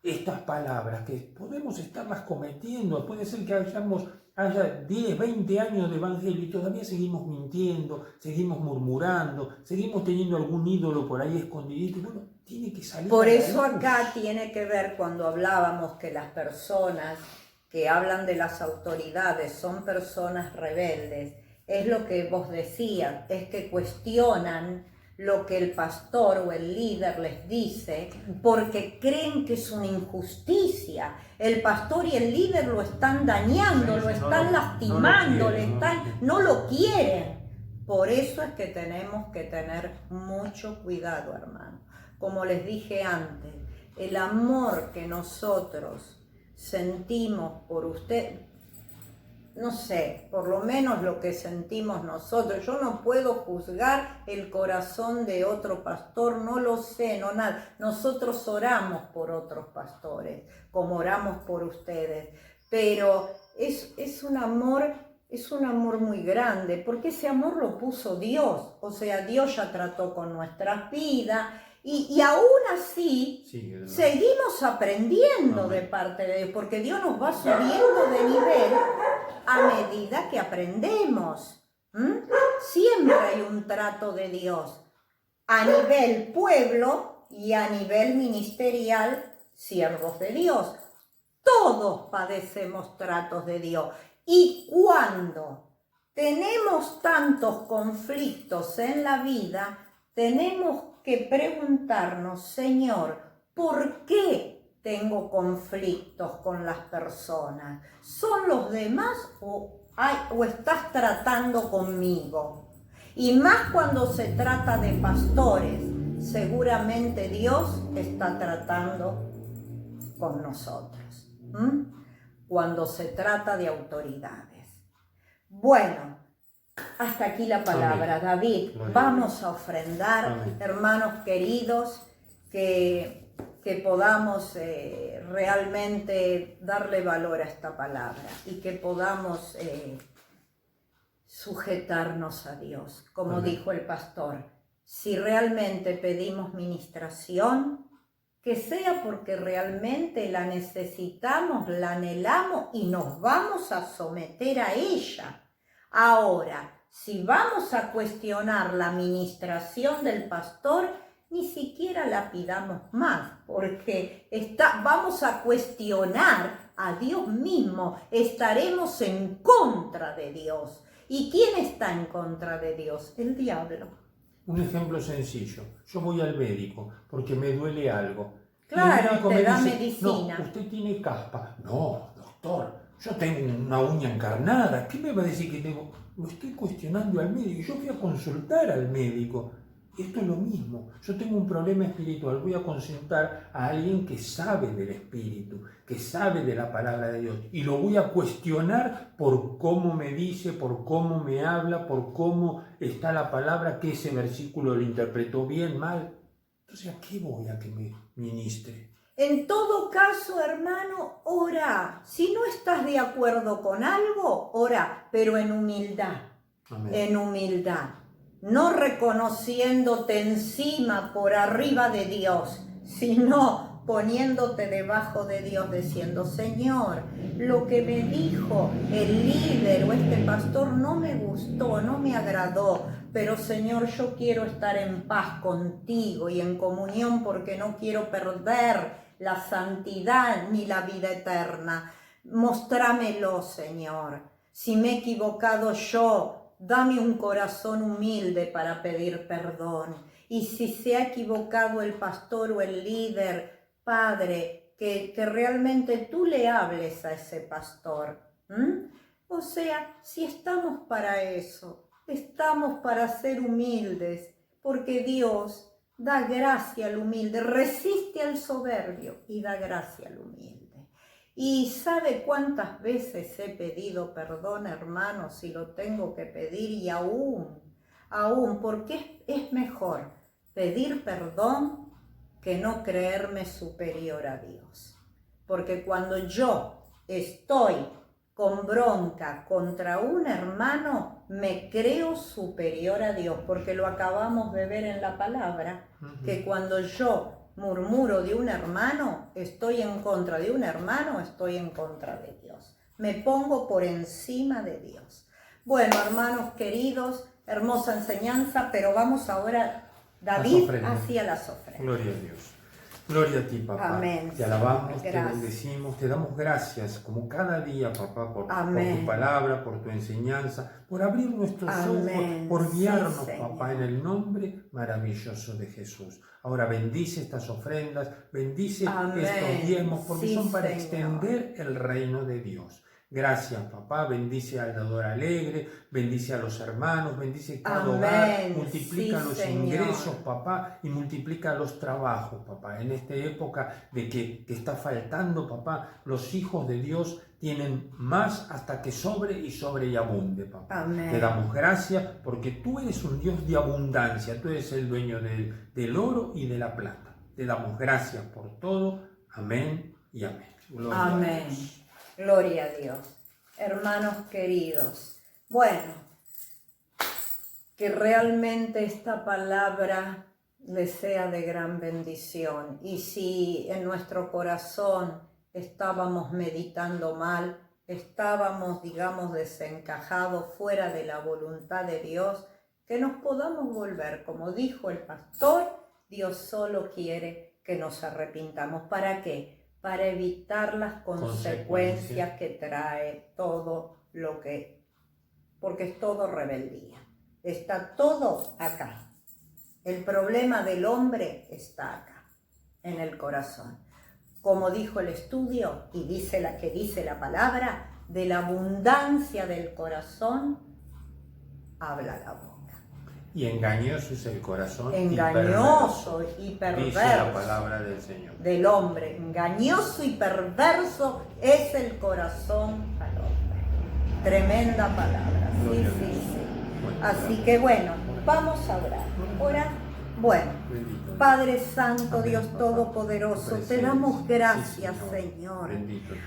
estas palabras, que podemos estarlas cometiendo. Puede ser que haya 10, 20 años de evangelio y todavía seguimos mintiendo, seguimos murmurando, seguimos teniendo algún ídolo por ahí escondidito. Bueno, tiene que salir. Por eso acá tiene que ver cuando hablábamos que las personas que hablan de las autoridades son personas rebeldes, es lo que vos decías, es que cuestionan lo que el pastor o el líder les dice porque creen que es una injusticia. El pastor y el líder lo están dañando, lo están lastimando, no lo quieren. Por eso es que tenemos que tener mucho cuidado, hermano. Como les dije antes, el amor que nosotros sentimos por usted, no sé, por lo menos lo que sentimos nosotros. Yo no puedo juzgar el corazón de otro pastor, no lo sé, no nada. Nosotros oramos por otros pastores, como oramos por ustedes, pero es un amor muy grande, porque ese amor lo puso Dios. O sea, Dios ya trató con nuestras vidas. Y aún así seguimos aprendiendo de parte de Dios, porque Dios nos va subiendo de nivel a medida que aprendemos. Siempre hay un trato de Dios a nivel pueblo y a nivel ministerial, siervos de Dios. Todos padecemos tratos de Dios. Y cuando tenemos tantos conflictos en la vida, tenemos que preguntarnos, Señor, ¿por qué tengo conflictos con las personas? ¿Son los demás o estás tratando conmigo? Y más cuando se trata de pastores, seguramente Dios está tratando con nosotros. Cuando se trata de autoridades. Bueno, hasta aquí la palabra. Amén. David, vamos a ofrendar. Amén. Hermanos queridos, que podamos realmente darle valor a esta palabra y que podamos sujetarnos a Dios. Como Amén. Dijo el pastor, si realmente pedimos ministración, que sea porque realmente la necesitamos, la anhelamos y nos vamos a someter a ella. Ahora, si vamos a cuestionar la administración del pastor, ni siquiera la pidamos más, porque vamos a cuestionar a Dios mismo, estaremos en contra de Dios. ¿Y quién está en contra de Dios? El diablo. Un ejemplo sencillo, yo voy al médico porque me duele algo. Claro, te da medicina. No, usted tiene caspa. No, doctor. Yo tengo una uña encarnada, ¿qué me va a decir que tengo? Lo estoy cuestionando al médico, yo fui a consultar al médico. Esto es lo mismo, yo tengo un problema espiritual, voy a consultar a alguien que sabe del espíritu, que sabe de la palabra de Dios, y lo voy a cuestionar por cómo me dice, por cómo me habla, por cómo está la palabra, que ese versículo lo interpretó bien, mal. Entonces, ¿a qué voy a que me ministre? En todo caso, hermano, ora. Si no estás de acuerdo con algo, ora, pero en humildad. Amén. En humildad. No reconociéndote encima, por arriba de Dios, sino poniéndote debajo de Dios, diciendo, Señor, lo que me dijo el líder o este pastor no me gustó, no me agradó, pero Señor, yo quiero estar en paz contigo y en comunión porque no quiero perder la santidad ni la vida eterna. Mostrámelo, Señor. Si me he equivocado yo, dame un corazón humilde para pedir perdón. Y si se ha equivocado el pastor o el líder, Padre, que realmente tú le hables a ese pastor. O sea, si estamos para eso, estamos para ser humildes, porque Dios da gracia al humilde, resiste al soberbio y da gracia al humilde. Y ¿sabe cuántas veces he pedido perdón, hermano, si lo tengo que pedir? Y aún, porque es mejor pedir perdón que no creerme superior a Dios. Porque cuando yo estoy con bronca contra un hermano, me creo superior a Dios, porque lo acabamos de ver en la palabra, que cuando yo murmuro de un hermano, estoy en contra de un hermano, estoy en contra de Dios. Me pongo por encima de Dios. Bueno, hermanos queridos, hermosa enseñanza, pero vamos ahora, David, hacia las ofrendas. Gloria a Dios. Gloria a ti, papá. Amén. Te alabamos, Gracias. te bendecimos, te damos gracias como cada día, papá, por tu palabra, por tu enseñanza, por abrir nuestros ojos, por guiarnos, papá, en el nombre maravilloso de Jesús. Ahora bendice estas ofrendas, bendice estos diezmos, porque son para extender el reino de Dios. Gracias, papá. Bendice al dador alegre, bendice a los hermanos, bendice cada hogar, multiplica los ingresos, papá, y multiplica los trabajos, papá. En esta época de que está faltando, papá, los hijos de Dios tienen más hasta que sobre y abunde, papá. Amén. Te damos gracias porque tú eres un Dios de abundancia, tú eres el dueño del oro y de la plata. Te damos gracias por todo. Amén y amén. Gloria amén. A Dios. Gloria a Dios. Hermanos queridos, bueno, que realmente esta palabra les sea de gran bendición. Y si en nuestro corazón estábamos meditando mal, estábamos, digamos, desencajados, fuera de la voluntad de Dios, que nos podamos volver. Como dijo el pastor, Dios solo quiere que nos arrepintamos. ¿Para qué? Para evitar las consecuencias que trae todo lo que... porque es todo rebeldía. Está todo acá. El problema del hombre está acá, en el corazón. Como dijo el estudio, y dice la palabra, de la abundancia del corazón habla la boca. Y engañoso es el corazón. Engañoso y perverso. Dice la palabra del Señor. Del hombre. Engañoso y perverso es el corazón al hombre. Tremenda palabra. Sí, sí, sí. Así que bueno, vamos a orar. Orar. Bueno, Padre Santo, Dios Todopoderoso, te damos gracias, Señor.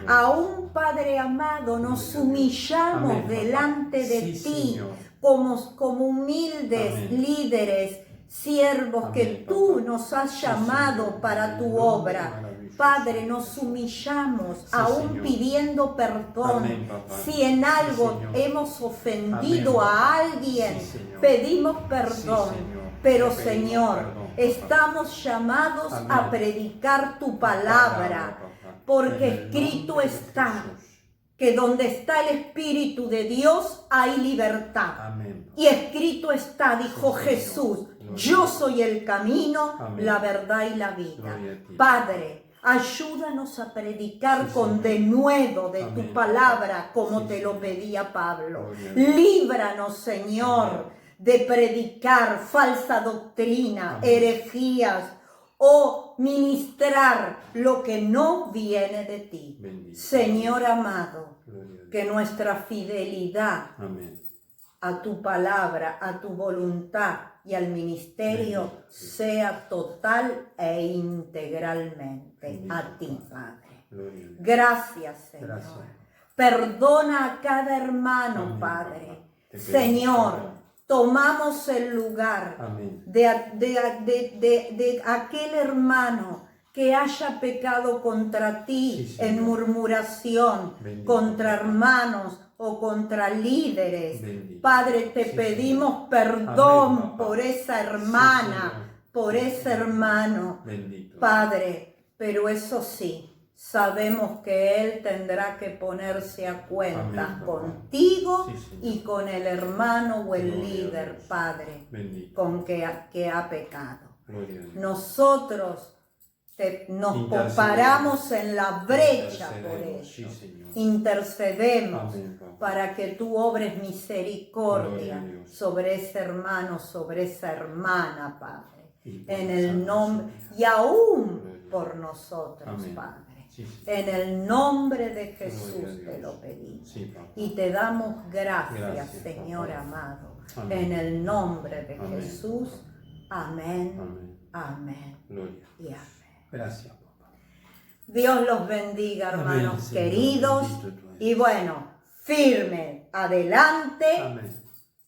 Aún, Padre amado, nos humillamos delante de ti como humildes líderes, siervos que tú nos has llamado para tu obra. Padre, nos humillamos, aún pidiendo perdón. Si en algo hemos ofendido a alguien, pedimos perdón. Pero Señor, estamos llamados a predicar tu palabra, porque escrito está que donde está el Espíritu de Dios hay libertad. Y escrito está, dijo Jesús, yo soy el camino, la verdad y la vida. Padre, ayúdanos a predicar con denuedo de tu palabra, como te lo pedía Pablo. Líbranos, Señor, de predicar falsa doctrina, herejías, o ministrar lo que no viene de ti. Bendito. Señor amado, que nuestra fidelidad a tu palabra, a tu voluntad, y al ministerio sea total e integralmente a ti, Padre. Gracias, Señor. Gracias. Perdona a cada hermano, Amén, Padre. Señor, tomamos el lugar de aquel hermano que haya pecado contra ti en murmuración, contra hermanos o contra líderes. Padre, te pedimos perdón por esa hermana, por ese hermano. Padre, pero eso sí, sabemos que él tendrá que ponerse a cuentas contigo y con el hermano o el líder, Padre, con que ha pecado. Nosotros nos paramos en la brecha por eso. Intercedemos para que tú obres misericordia sobre ese hermano, sobre esa hermana, Padre. En el nombre, y aún por nosotros, Padre. En el nombre de Jesús te lo pedimos. Y te damos gracias, Señor amado. En el nombre de Jesús. Amén. Amén. Y amén. Gracias, papá. Dios los bendiga, hermanos queridos. Y bueno, firme, adelante. Amén.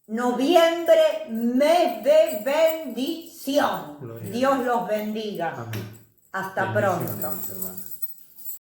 Noviembre, mes de bendición. Dios los bendiga. Amén. Hasta pronto. Hermanos.